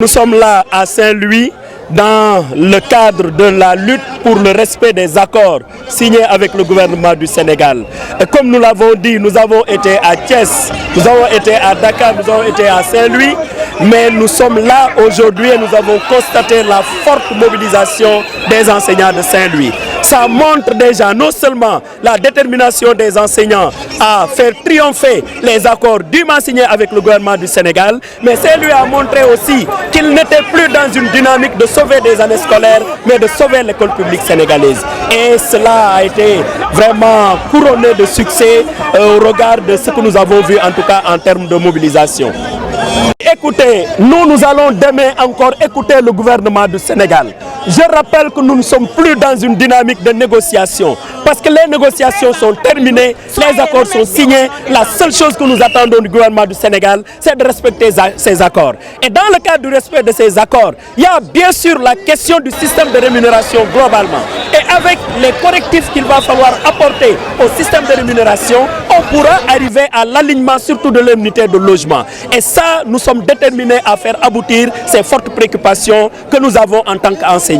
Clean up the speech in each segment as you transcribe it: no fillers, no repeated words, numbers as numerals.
Nous sommes là à Saint-Louis dans le cadre de la lutte pour le respect des accords signés avec le gouvernement du Sénégal. Et comme nous l'avons dit, nous avons été à Thiès, nous avons été à Dakar, nous avons été à Saint-Louis, mais nous sommes là aujourd'hui et nous avons constaté la forte mobilisation des enseignants de Saint-Louis. Ça montre déjà non seulement la détermination des enseignants à faire triompher les accords dûment signés avec le gouvernement du Sénégal, mais Saint-Louis a montré aussi qu'il n'était plus dans une dynamique de sauver des années scolaires, mais de sauver l'école publique sénégalaise. Et cela a été vraiment couronné de succès au regard de ce que nous avons vu en tout cas en termes de mobilisation. Écoutez, nous allons demain encore écouter le gouvernement du Sénégal. Je rappelle que nous ne sommes plus dans une dynamique de négociation parce que les négociations sont terminées, les accords sont signés. La seule chose que nous attendons du gouvernement du Sénégal, c'est de respecter ces accords. Et dans le cadre du respect de ces accords, il y a bien sûr la question du système de rémunération globalement. Et avec les correctifs qu'il va falloir apporter au système de rémunération, on pourra arriver à l'alignement surtout de l'indemnité de logement. Et ça, nous sommes déterminés à faire aboutir ces fortes préoccupations que nous avons en tant qu'enseignants.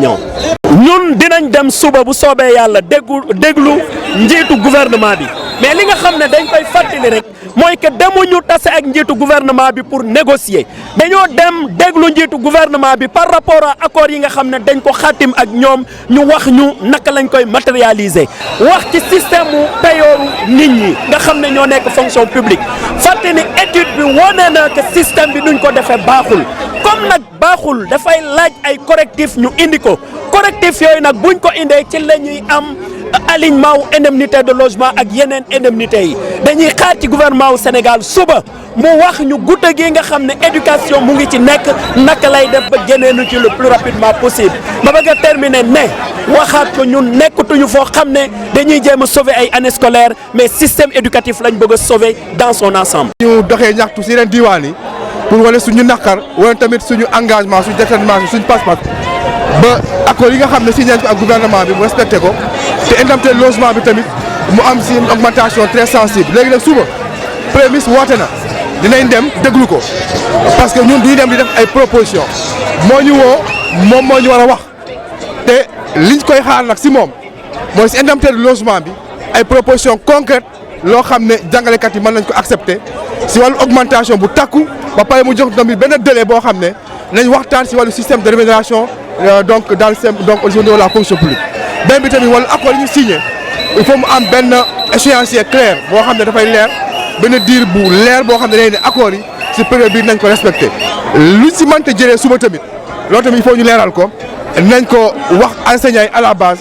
Ñun dinañ dem suba bu soobee yàlla déglu njiitu gouvernement bi mais li nga xam ne dañ koy fàttali rek mooy que demuñu tase ak njiitu gouvernement bi pour négocier dañoo dem déglu njiitu gouvernement bi par rapport à accords yi nga xam ne dañ ko xaatim ak ñoom ñu wax ñu naka lañ koy matérialiser wax ci système mu payooru nit ñi nga xam ne ñoo nekk fonction publique fàtte ni étude bi wone na que système bi nuñ ko defee baaxul comme nag baaxul dafay laaj ay correctifs ñu indi ko correctif yooyu nag buñ ko indee ci la ñuy am alignement wu indemnité de logement ak yeneen indemnité yi dañuy xaar ci gouvernement wu Sénégal suba mu wax ñu gudde gi nga xam ne éducation mu ngi ci nekk naka lay def ba génneenu ci le plus rapidement possible ma bëgg a terminer ne waxaat ko ñun nekkatuñu foo xam ne dañuy jéem a sauver ay années scolaires mais système éducatif lañ bëgg a sauver dans son ensemble. ñu doxee ñaxtu si yeneen diwaan yi pour wane suñu naqar wane tamit suñu engagement suñu détermination suñu pas-pas ba accord yi nga xam ne signé ko ak gouvernement bi mu respecté ko te indemnité logement bi tamit mu am si une augmentation très sensible léegi nag suba premier ministre woote na dinañ dem déglu ko parce que ñun duñu dem di def ay proposition moo ñu woo moom moo ñu war a wax te liñ koy xaar nag si moom mooy si indemnité de logement bi ay proposition concrète loo xam ne jàngalekat yi mën nañ ko accepter si wàllu augmentation bu takku ba pare mu jox tamit benn délai boo xam ne nañ waxtaan si wàllu système de rémunération donc dans le donc au niveau de la fonction publique benn bi tamit wàllu accord yi ñu signé il faut mu am benn échéancier clair boo xam ne dafay leer benn diir bu leer boo xam ne dañuy ne accords yi si période bi nañ ko respecté luñ si mënta jëlee suba tamit loolu tamit il faut ñu leeral ko nañ ko wax enseignants yi à la base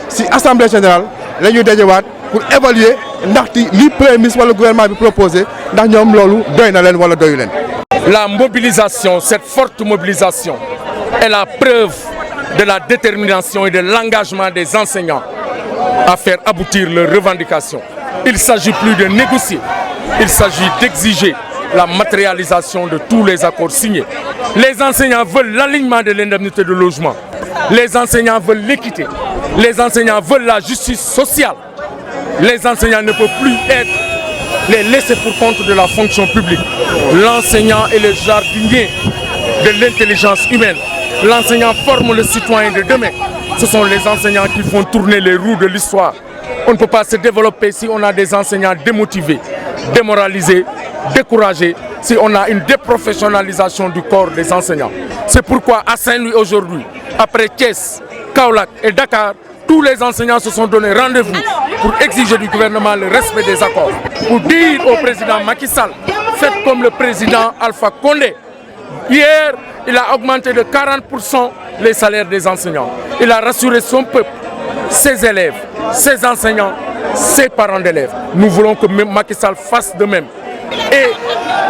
si assemblée générale la ñuy dajewaat pour évaluer ndaxte li premier ministre wala gouvernement bi proposé ndax ñoom loolu doy na leen wala doyu leen. La mobilisation, cette forte mobilisation est la preuve de la détermination et de l'engagement des enseignants à faire aboutir leurs revendications. Il ne s'agit plus de négocier, il s'agit d'exiger la matérialisation de tous les accords signés. Les enseignants veulent l'alignement de l'indemnité de logement, les enseignants veulent l'équité, les enseignants veulent la justice sociale. Les enseignants ne peuvent plus être les laissés pour compte de la fonction publique. L'enseignant est le jardinier de l'intelligence humaine. L'enseignant forme le citoyen de demain. Ce sont les enseignants qui font tourner les roues de l'histoire. On ne peut pas se développer si on a des enseignants démotivés, démoralisés, découragés, si on a une déprofessionnalisation du corps des enseignants. C'est pourquoi à Saint-Louis aujourd'hui, après Thiès, Kaolack et Dakar, tous les enseignants se sont donné rendez-vous pour exiger du gouvernement le respect des accords. Pour dire au président Macky Sall, faites comme le président Alpha Condé. Hier, il a augmenté de 40% les salaires des enseignants. Il a rassuré son peuple, ses élèves, ses enseignants, ses parents d'élèves. Nous voulons que Macky Sall fasse de même. Et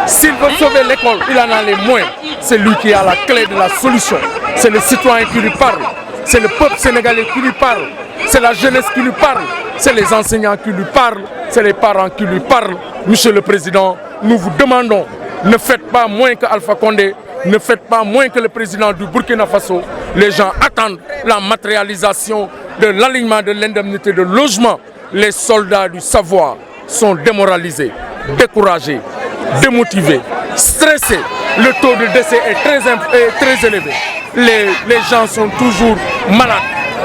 s'il veut sauver l'école, il en a les moyens. C'est lui qui a la clé de la solution. C'est le citoyen qui lui parle. C'est le peuple sénégalais qui lui parle, c'est la jeunesse qui lui parle, c'est les enseignants qui lui parlent, c'est les parents qui lui parlent. Monsieur le Président, nous vous demandons, ne faites pas moins que Alpha Condé, ne faites pas moins que le président du Burkina Faso. Les gens attendent la matérialisation de l'alignement de l'indemnité de logement. Les soldats du savoir sont démoralisés, découragés, démotivés, stressés le taux de décès est très élevé. Les gens sont toujours malades,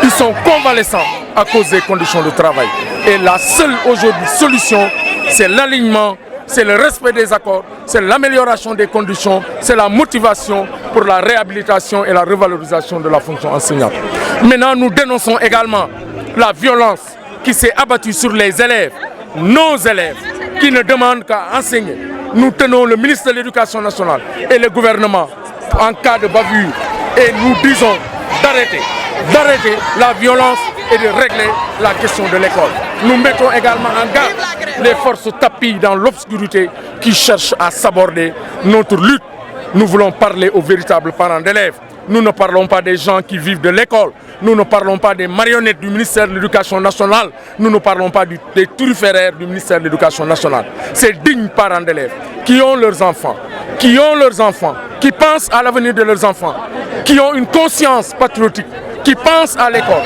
ils sont convalescents à cause des conditions de travail. Et la seule aujourd'hui solution, c'est l'alignement, c'est le respect des accords, c'est l'amélioration des conditions, c'est la motivation pour la réhabilitation et la revalorisation de la fonction enseignante. Maintenant, nous dénonçons également la violence qui s'est abattue sur les élèves, nos élèves, qui ne demandent qu'à enseigner. Nous tenons le ministre de l'Éducation nationale et le gouvernement en cas de bavure et nous disons d'arrêter la violence et de régler la question de l'école. Nous mettons également en garde les forces tapies dans l'obscurité qui cherchent à saborder notre lutte. Nous voulons parler aux véritables parents d'élèves. Nous ne parlons pas des gens qui vivent de l'école. Nous ne parlons pas des marionnettes du ministère de l'Éducation nationale. Nous ne parlons pas des turiféraires du ministère de l'Éducation nationale. Ces dignes parents d'élèves qui ont leurs enfants, qui pensent à l'avenir de leurs enfants, qui ont une conscience patriotique, qui pensent à l'école,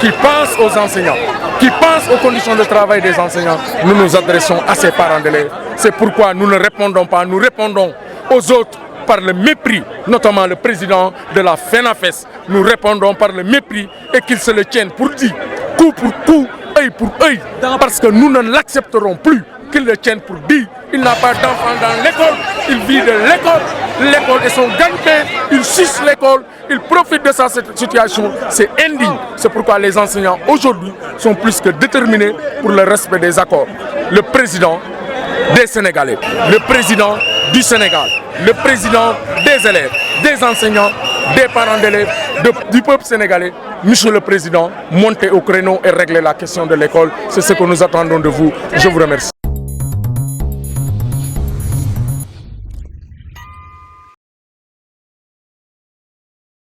qui pensent aux enseignants, qui pensent aux conditions de travail des enseignants. Nous nous adressons à ces parents d'élèves. C'est pourquoi nous ne répondons pas, nous répondons aux autres par le mépris, notamment le président de la FENAFES. Nous répondons par le mépris et qu'ils se le tiennent pour dit, coup pour coup, œil pour œil, parce que nous ne l'accepterons plus qu'ils le tiennent pour dit. Il n'a pas d'enfant dans l'école, il vit de l'école, l'école est son gagne-pain, il suce l'école, il profite de sa situation, c'est indigne. C'est pourquoi les enseignants aujourd'hui sont plus que déterminés pour le respect des accords. Le président des Sénégalais, le président du Sénégal, le président des élèves, des enseignants, des parents d'élèves, du peuple sénégalais. Monsieur le Président, montez au créneau et réglez la question de l'école. C'est ce que nous attendons de vous. Je vous remercie.